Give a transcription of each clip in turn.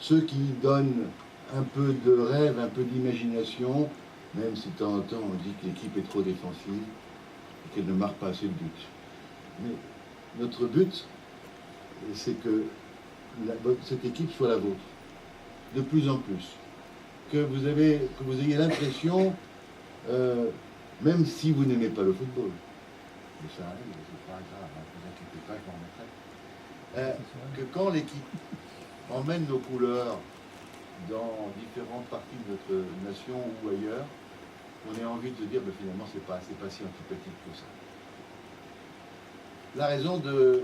ceux qui donnent un peu de rêve, un peu d'imagination, même si de temps en temps on dit que l'équipe est trop défensive et qu'elle ne marque pas assez de buts. Mais notre but, c'est que cette équipe soit la vôtre, de plus en plus. Que vous ayez l'impression, même si vous n'aimez pas le football, mais ça arrive, c'est pas grave, ne vous inquiétez pas, je m'en remettrai, que quand l'équipe emmène nos couleurs dans différentes parties de notre nation ou ailleurs, on ait envie de se dire, ben finalement, c'est pas si antipathique que ça. La raison de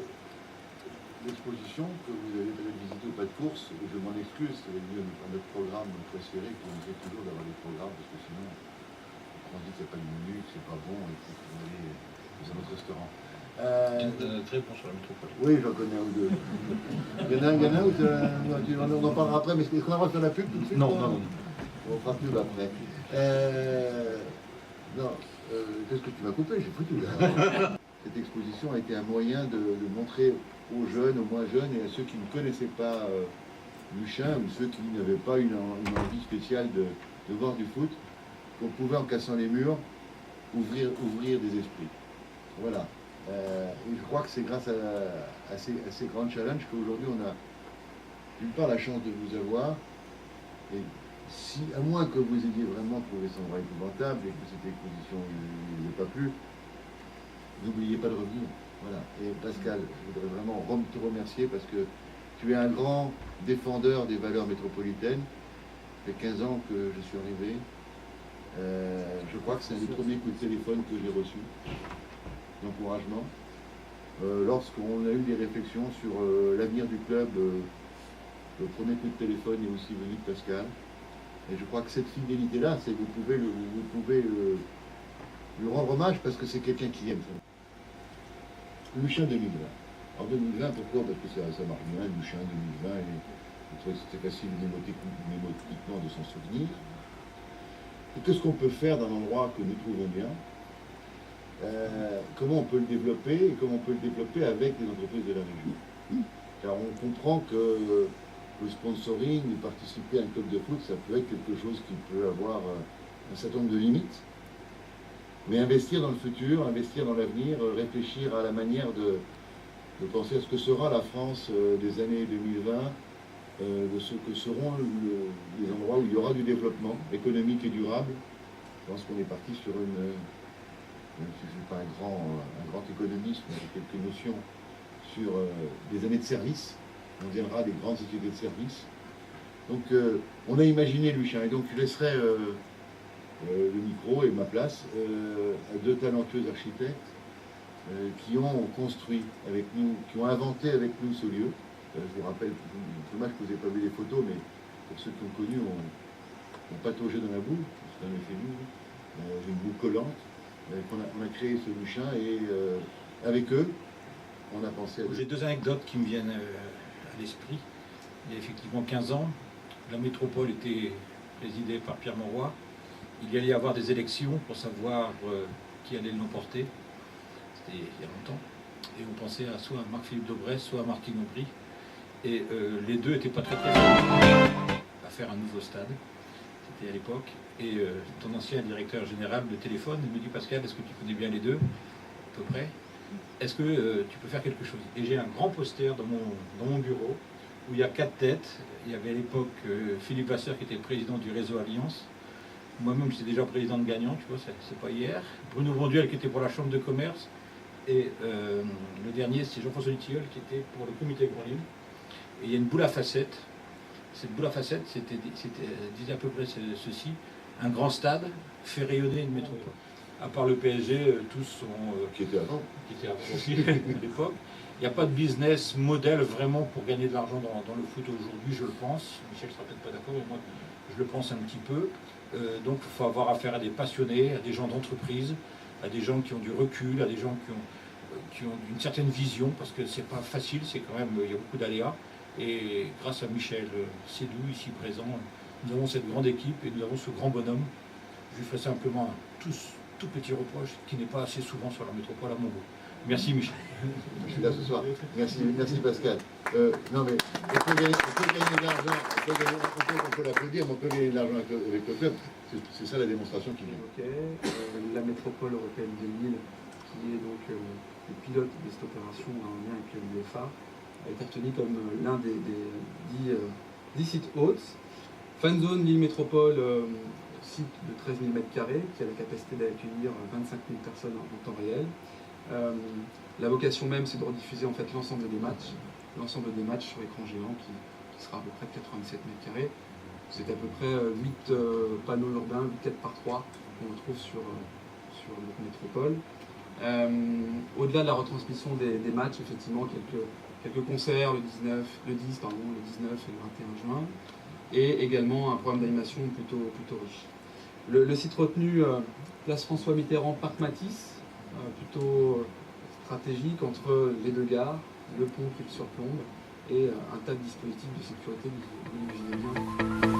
l'exposition que vous avez peut-être visité au pas de course, et je m'en excuse, c'est notre programme préféré, qui nous fait toujours d'avoir des programmes, parce que sinon, on dit que c'est pas une minute, c'est pas bon, et qu'il faut aller dans un autre restaurant. Très bon sur la métropole. Oui, j'en connais un ou deux. Il y en a où on en parlera après, mais est-ce qu'on va faire la pub tout de suite? Non. On fera pub après. Non, qu'est-ce que tu m'as coupé? J'ai foutu là. Cette exposition a été un moyen de montrer aux jeunes, aux moins jeunes et à ceux qui ne connaissaient pas Luchin ou ceux qui n'avaient pas une envie spéciale de voir du foot, qu'on pouvait, en cassant les murs, ouvrir des esprits. Voilà. Et je crois que c'est grâce à ces grands challenges qu'aujourd'hui on a d'une part la chance de vous avoir, et si, à moins que vous ayez vraiment trouvé cet endroit épouvantable et que cette exposition ne vous ait pas plu, n'oubliez pas de revenir. Voilà. Et Pascal, je voudrais vraiment te remercier parce que tu es un grand défendeur des valeurs métropolitaines. Ça fait 15 ans que je suis arrivé. Je crois que c'est un des premiers coups de téléphone que j'ai reçus d'encouragement. Lorsqu'on a eu des réflexions sur l'avenir du club, le premier coup de téléphone est aussi venu de Pascal. Et je crois que cette fidélité-là, vous pouvez lui rendre hommage parce que c'est quelqu'un qui aime ça. Luchin 2020. En 2020, pourquoi? Parce que ça marche bien, Luchin 2020, c'est facile mémotiquement de s'en souvenir. Et qu'est-ce qu'on peut faire dans l'endroit que nous trouvons bien? Comment on peut le développer et comment on peut le développer avec les entreprises de la région. Car on comprend que le sponsoring, participer à un club de foot, ça peut être quelque chose qui peut avoir un certain nombre de limites. Mais investir dans le futur, investir dans l'avenir, réfléchir à la manière de penser à ce que sera la France des années 2020, de ce que seront les endroits où il y aura du développement économique et durable. Je pense qu'on est parti sur même si je ne suis pas un grand économiste, mais j'ai quelques notions sur des années de service. On viendra des grandes sociétés de service. Donc on a imaginé Luchin, et donc je laisserai le micro et ma place à deux talentueux architectes qui ont construit avec nous, qui ont inventé avec nous ce lieu. Je vous rappelle, c'est dommage que vous n'ayez pas vu les photos, mais pour ceux qui ont connu, on pataugé dans la boue, c'est un effet nous, une boue collante. On a créé ce Luchin et avec eux, on a pensé à... J'ai deux anecdotes qui me viennent à l'esprit. Il y a effectivement 15 ans, la métropole était présidée par Pierre Mauroy. Il y allait y avoir des élections pour savoir qui allait l'emporter. C'était il y a longtemps. Et on pensait soit à Marc-Philippe Daubresse, soit à Martine Aubry. Et les deux n'étaient pas très à faire un nouveau stade. C'était à l'époque. Et ton ancien directeur général de téléphone me dit: Pascal, est-ce que tu connais bien les deux, à peu près? Est-ce que tu peux faire quelque chose? Et j'ai un grand poster dans mon bureau où il y a 4 têtes. Il y avait à l'époque Philippe Vasseur qui était le président du réseau Alliance. Moi-même, j'étais déjà président de Gagnant, tu vois, c'est pas hier. Bruno Bonduel qui était pour la Chambre de commerce. Et le dernier, c'est Jean-François Tilleul qui était pour le comité Grand Lille. Et il y a une boule à facettes. Cette boule à facettes, disait à peu près ceci: un grand stade fait rayonner une métropole. À part le PSG, tous sont... qui était avant aussi à l'époque. Il n'y a pas de business modèle vraiment pour gagner de l'argent dans le foot aujourd'hui, je le pense. Michel ne sera peut-être pas d'accord, mais moi, je le pense un petit peu. Donc, il faut avoir affaire à des passionnés, à des gens d'entreprise, à des gens qui ont du recul, à des gens qui ont une certaine vision, parce que c'est pas facile, c'est quand même, il y a beaucoup d'aléas. Et grâce à Michel Sédou, ici présent, nous avons cette grande équipe et nous avons ce grand bonhomme. Je lui ferai simplement un tout petit reproche qui n'est pas assez souvent sur la métropole à mon goût. Merci Michel. Je suis là ce soir. Merci Pascal. Non mais on peut gagner de l'argent, on peut l'applaudir, mais on peut gagner de l'argent avec le club. C'est ça la démonstration qui vient. La métropole européenne de Lille, qui est donc le pilote de cette opération en lien avec l'UEFA, a été retenu comme l'un des 10 sites hôtes. Fanzone Lille Métropole, site de 13 000 m², qui a la capacité d'accueillir 25 000 personnes en temps réel. La vocation même, c'est de rediffuser en fait l'ensemble des matchs sur écran géant qui sera à peu près de 87 m². C'est à peu près 8 panneaux urbains, 4 par 3 qu'on retrouve sur notre métropole. Au-delà de la retransmission des matchs, effectivement, quelques concerts le 10 et le 21 juin, et également un programme d'animation plutôt riche. Le site retenu, place François Mitterrand, Parc Matisse, plutôt stratégique entre les deux gares, le pont qui surplombe et un tas de dispositifs de sécurité que vous imaginez bien.